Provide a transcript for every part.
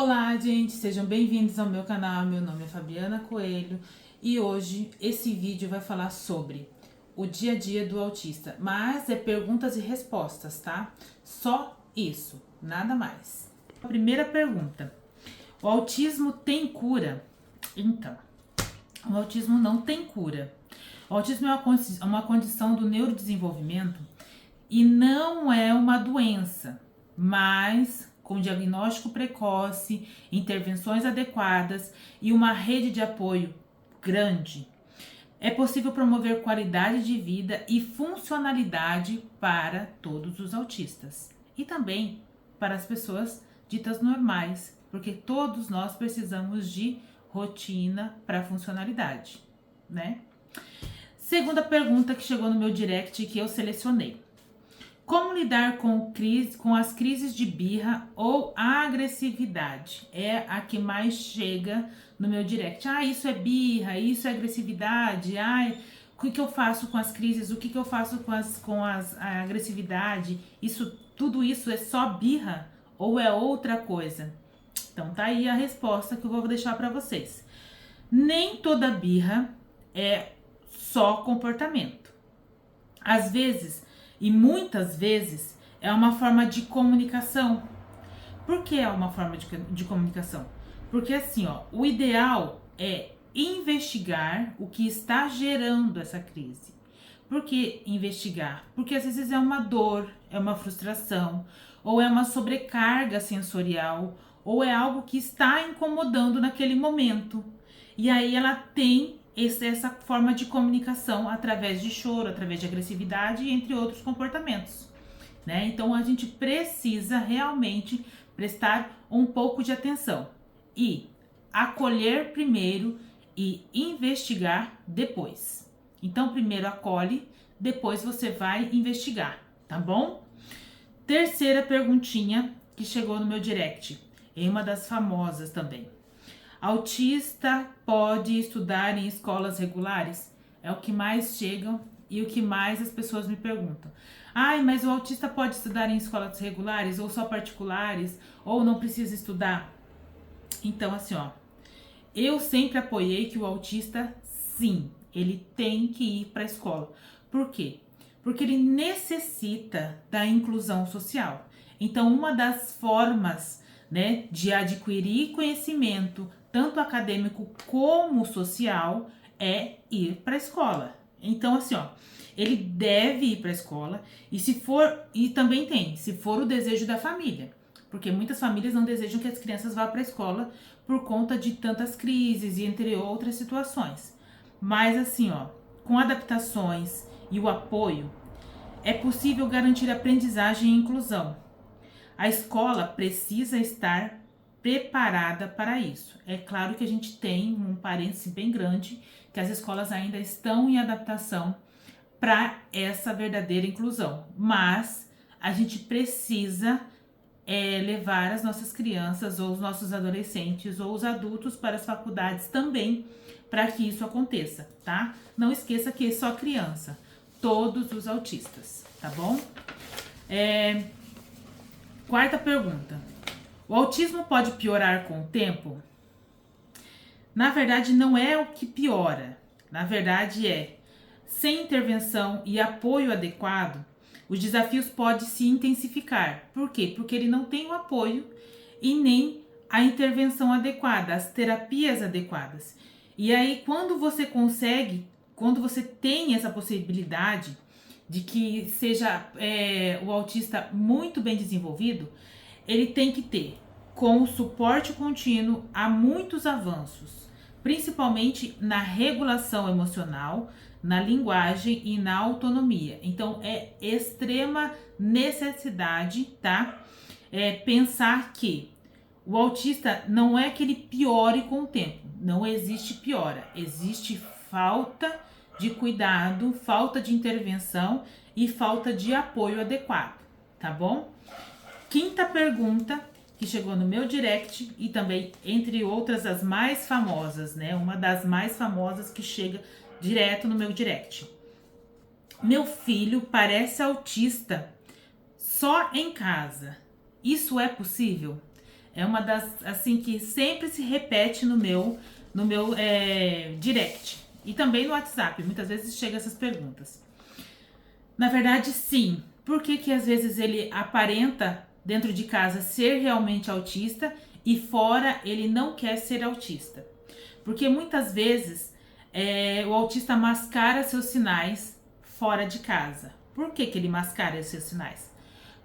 Olá, gente, sejam bem-vindos ao meu canal. Meu nome é Fabiana Coelho e hoje esse vídeo vai falar sobre o dia a dia do autista, mas é perguntas e respostas, tá? Só isso, nada mais. A primeira pergunta: o autismo tem cura? Então, o autismo não tem cura. O autismo é uma condição do neurodesenvolvimento e não é uma doença, mas com diagnóstico precoce, intervenções adequadas e uma rede de apoio grande, é possível promover qualidade de vida e funcionalidade para todos os autistas e também para as pessoas ditas normais, porque todos nós precisamos de rotina para funcionalidade, né? Segunda pergunta que chegou no meu direct que eu selecionei: como lidar com as crises de birra ou agressividade? É a que mais chega no meu direct. Ah, isso é birra, isso é agressividade. Ai, o que eu faço com as crises? O que eu faço a agressividade? Tudo isso é só birra ou é outra coisa? Então tá aí a resposta que eu vou deixar para vocês. Nem toda birra é só comportamento. Às vezes, e muitas vezes, é uma forma de comunicação. Por que é uma forma de comunicação? Porque assim, ó, o ideal é investigar o que está gerando essa crise. Por que investigar? Porque às vezes é uma dor, é uma frustração, ou é uma sobrecarga sensorial, ou é algo que está incomodando naquele momento. E aí ela tem essa forma de comunicação através de choro, através de agressividade, entre outros comportamentos, né? Então a gente precisa realmente prestar um pouco de atenção e acolher primeiro e investigar depois. Então primeiro acolhe, depois você vai investigar, tá bom? Terceira perguntinha que chegou no meu direct, é uma das famosas também. Autista pode estudar em escolas regulares? É o que mais chegam e o que mais as pessoas me perguntam. Ai, mas o autista pode estudar em escolas regulares ou só particulares? Ou não precisa estudar? Então, assim, ó, eu sempre apoiei que o autista, sim, ele tem que ir para a escola. Por quê? Porque ele necessita da inclusão social. Então, uma das formas, né, de adquirir conhecimento, tanto acadêmico como social, é ir para a escola. Então, assim, ó, ele deve ir para a escola e também tem, se for o desejo da família, porque muitas famílias não desejam que as crianças vá para a escola por conta de tantas crises e entre outras situações. Mas assim, ó, com adaptações e o apoio, é possível garantir aprendizagem e inclusão. A escola precisa estar preparada para isso. É claro que a gente tem um parêntese bem grande, que as escolas ainda estão em adaptação para essa verdadeira inclusão, mas a gente precisa levar as nossas crianças ou os nossos adolescentes ou os adultos para as faculdades também, para que isso aconteça, tá? Não esqueça que é só criança, todos os autistas, tá bom? Quarta pergunta: o autismo pode piorar com o tempo? Na verdade, não é o que piora, na verdade sem intervenção e apoio adequado, os desafios podem se intensificar. Por quê? Porque ele não tem o apoio e nem a intervenção adequada, as terapias adequadas. E aí, quando você tem essa possibilidade de que seja o autista muito bem desenvolvido, ele tem que ter, com o suporte contínuo, há muitos avanços, principalmente na regulação emocional, na linguagem e na autonomia. Então é extrema necessidade, tá? Pensar que o autista não é que ele piore com o tempo, não existe piora, existe falta de cuidado, falta de intervenção e falta de apoio adequado, tá bom? Quinta pergunta que chegou no meu direct e também, entre outras, as mais famosas, né? Uma das mais famosas que chega direto no meu direct. Meu filho parece autista só em casa. Isso é possível? É uma das, assim, que sempre se repete no meu direct. E também no WhatsApp, muitas vezes chegam essas perguntas. Na verdade, sim. Por que que às vezes ele aparenta dentro de casa ser realmente autista e fora ele não quer ser autista? Porque muitas vezes o autista mascara seus sinais fora de casa. Por que que ele mascara os seus sinais?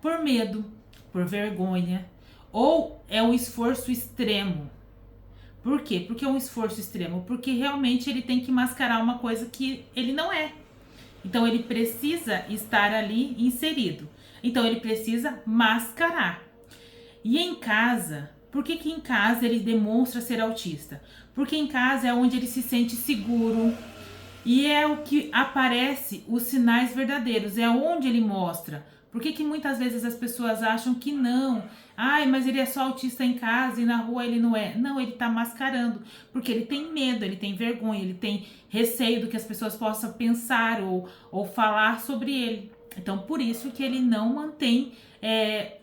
Por medo, por vergonha, ou é um esforço extremo. Por quê? Porque é um esforço extremo, porque realmente ele tem que mascarar uma coisa que ele não é. Então ele precisa estar ali inserido. Então ele precisa mascarar. E em casa, por que que em casa ele demonstra ser autista? Porque em casa é onde ele se sente seguro e é o que aparece os sinais verdadeiros, é onde ele mostra. Por que que muitas vezes as pessoas acham que não? Ai, mas ele é só autista em casa e na rua ele não é. Não, ele tá mascarando, porque ele tem medo, ele tem vergonha, ele tem receio do que as pessoas possam pensar ou falar sobre ele. Então, por isso que ele não mantém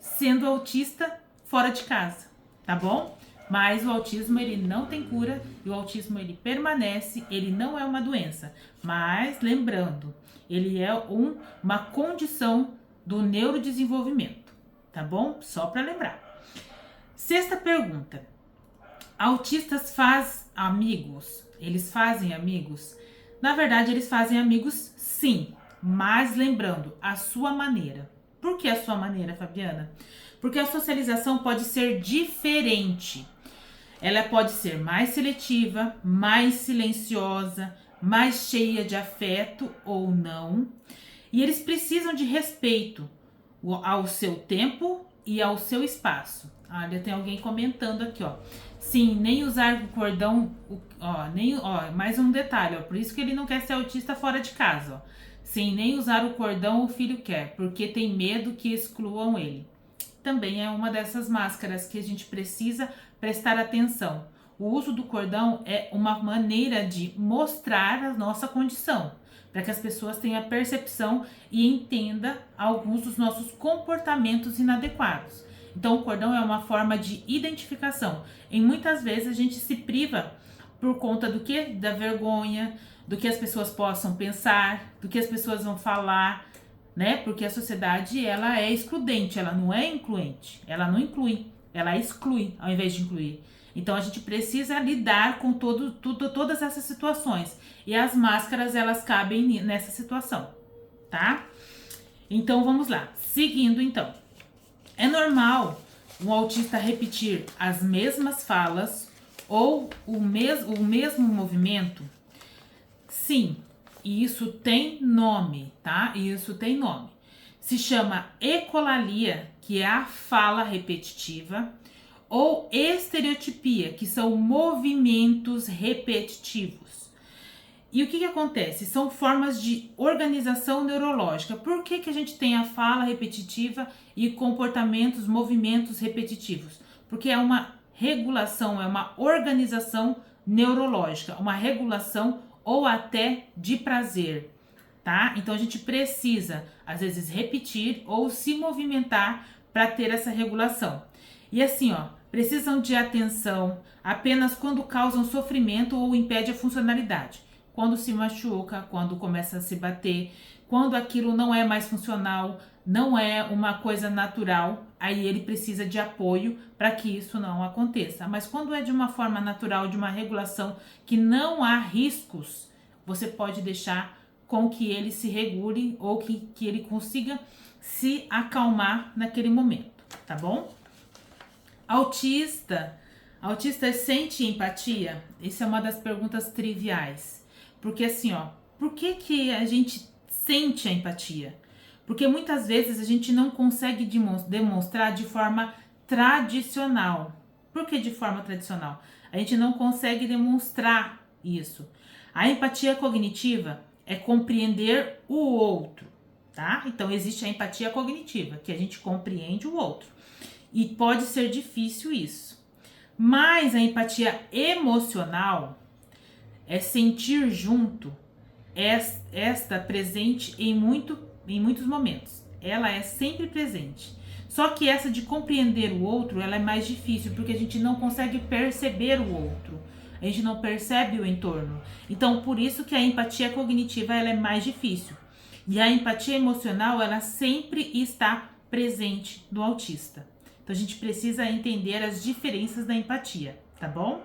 sendo autista fora de casa, tá bom? Mas o autismo ele não tem cura e o autismo ele permanece, ele não é uma doença. Mas lembrando, ele é uma condição do neurodesenvolvimento, tá bom? Só para lembrar. Sexta pergunta. Autistas fazem amigos? Eles fazem amigos? Na verdade, eles fazem amigos sim, mas lembrando, a sua maneira. Por que a sua maneira, Fabiana? Porque a socialização pode ser diferente. Ela pode ser mais seletiva, mais silenciosa, mais cheia de afeto ou não. E eles precisam de respeito ao seu tempo e ao seu espaço. Olha, tem alguém comentando aqui, ó. Sim, nem usar o cordão, mais um detalhe, ó. Por isso que ele não quer ser autista fora de casa, ó. Sim, nem usar o cordão o filho quer, porque tem medo que excluam ele. Também é uma dessas máscaras que a gente precisa prestar atenção. O uso do cordão é uma maneira de mostrar a nossa condição, para que as pessoas tenham a percepção e entendam alguns dos nossos comportamentos inadequados. Então, o cordão é uma forma de identificação. E muitas vezes a gente se priva por conta do que? Da vergonha, do que as pessoas possam pensar, do que as pessoas vão falar, né? Porque a sociedade ela é excludente, ela não é incluente, ela não inclui, ela exclui ao invés de incluir. Então a gente precisa lidar com todas essas situações e as máscaras elas cabem nessa situação, tá? Então vamos lá, seguindo então. É normal um autista repetir as mesmas falas ou o mesmo movimento? Sim. E isso tem nome, tá? Isso tem nome. Se chama ecolalia, que é a fala repetitiva, ou estereotipia, que são movimentos repetitivos. E o que acontece? São formas de organização neurológica. Por que a gente tem a fala repetitiva e comportamentos, movimentos repetitivos? Porque é uma regulação, é uma organização neurológica, uma regulação ou até de prazer, tá? Então a gente precisa, às vezes, repetir ou se movimentar para ter essa regulação. E assim, ó, precisam de atenção apenas quando causam sofrimento ou impede a funcionalidade. Quando se machuca, quando começa a se bater, quando aquilo não é mais funcional, não é uma coisa natural, aí ele precisa de apoio para que isso não aconteça. Mas quando é de uma forma natural, de uma regulação que não há riscos, você pode deixar com que ele se regule ou que ele consiga se acalmar naquele momento, tá bom? Autista sente empatia? Essa é uma das perguntas triviais. Porque assim, ó, por que a gente sente a empatia? Porque muitas vezes a gente não consegue demonstrar de forma tradicional. Por que de forma tradicional? A gente não consegue demonstrar isso. A empatia cognitiva é compreender o outro, tá? Então existe a empatia cognitiva, que a gente compreende o outro. E pode ser difícil isso. Mas a empatia emocional é sentir junto, esta presente em muitos momentos. Ela é sempre presente. Só que essa de compreender o outro, ela é mais difícil, porque a gente não consegue perceber o outro. A gente não percebe o entorno. Então, por isso que a empatia cognitiva ela é mais difícil. E a empatia emocional, ela sempre está presente no autista. Então, a gente precisa entender as diferenças da empatia, tá bom?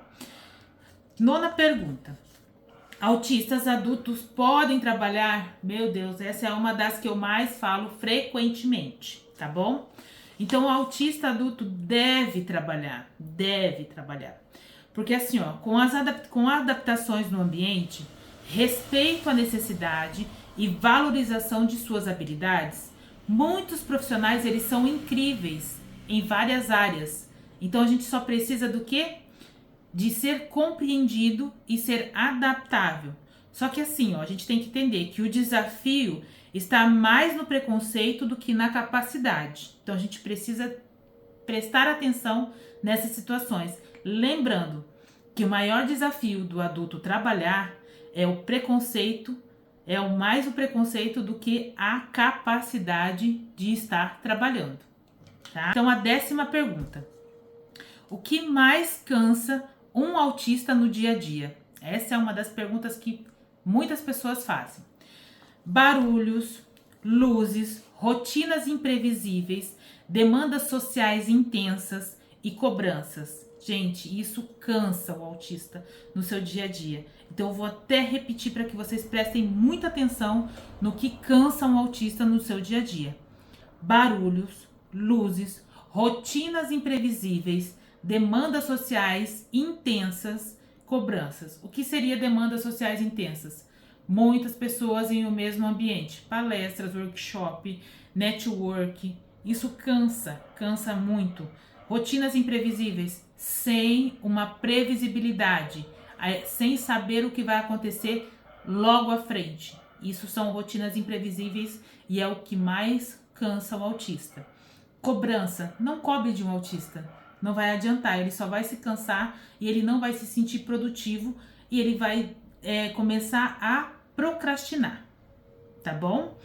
Nona pergunta. Autistas adultos podem trabalhar? Meu Deus, essa é uma das que eu mais falo frequentemente, tá bom? Então, o autista adulto deve trabalhar. Porque assim, ó, com adaptações no ambiente, respeito à necessidade e valorização de suas habilidades, muitos profissionais eles são incríveis em várias áreas. Então a gente só precisa do quê? De ser compreendido e ser adaptável. Só que assim, ó, a gente tem que entender que o desafio está mais no preconceito do que na capacidade. Então a gente precisa prestar atenção nessas situações. Lembrando que o maior desafio do adulto trabalhar é o preconceito, é mais o preconceito do que a capacidade de estar trabalhando. Tá? Então, a 10ª pergunta. O que mais cansa um autista no dia a dia? Essa é uma das perguntas que muitas pessoas fazem. Barulhos, luzes, rotinas imprevisíveis, demandas sociais intensas e cobranças. Gente, isso cansa o autista no seu dia a dia. Então eu vou até repetir para que vocês prestem muita atenção no que cansa um autista no seu dia a dia. Barulhos, luzes, rotinas imprevisíveis, demandas sociais intensas, cobranças. O que seria demandas sociais intensas? Muitas pessoas em um mesmo ambiente, palestras, workshop, network. Isso cansa muito. Rotinas imprevisíveis, sem uma previsibilidade, sem saber o que vai acontecer logo à frente. Isso são rotinas imprevisíveis e é o que mais cansa o autista. Cobrança, não cobre de um autista, não vai adiantar, ele só vai se cansar e ele não vai se sentir produtivo e ele vai começar a procrastinar, tá bom?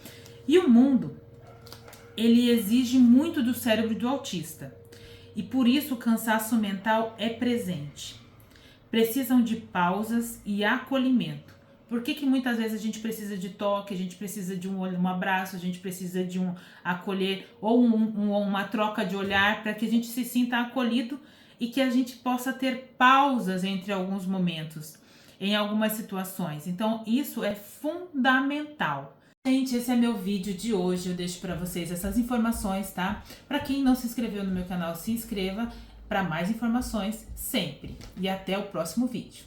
E o mundo, ele exige muito do cérebro do autista. E por isso o cansaço mental é presente. Precisam de pausas e acolhimento. Por que muitas vezes a gente precisa de toque, a gente precisa de um abraço, a gente precisa de um acolher ou uma troca de olhar para que a gente se sinta acolhido e que a gente possa ter pausas entre alguns momentos, em algumas situações. Então isso é fundamental. Gente, esse é meu vídeo de hoje, eu deixo para vocês essas informações, tá? Para quem não se inscreveu no meu canal, se inscreva para mais informações sempre. E até o próximo vídeo.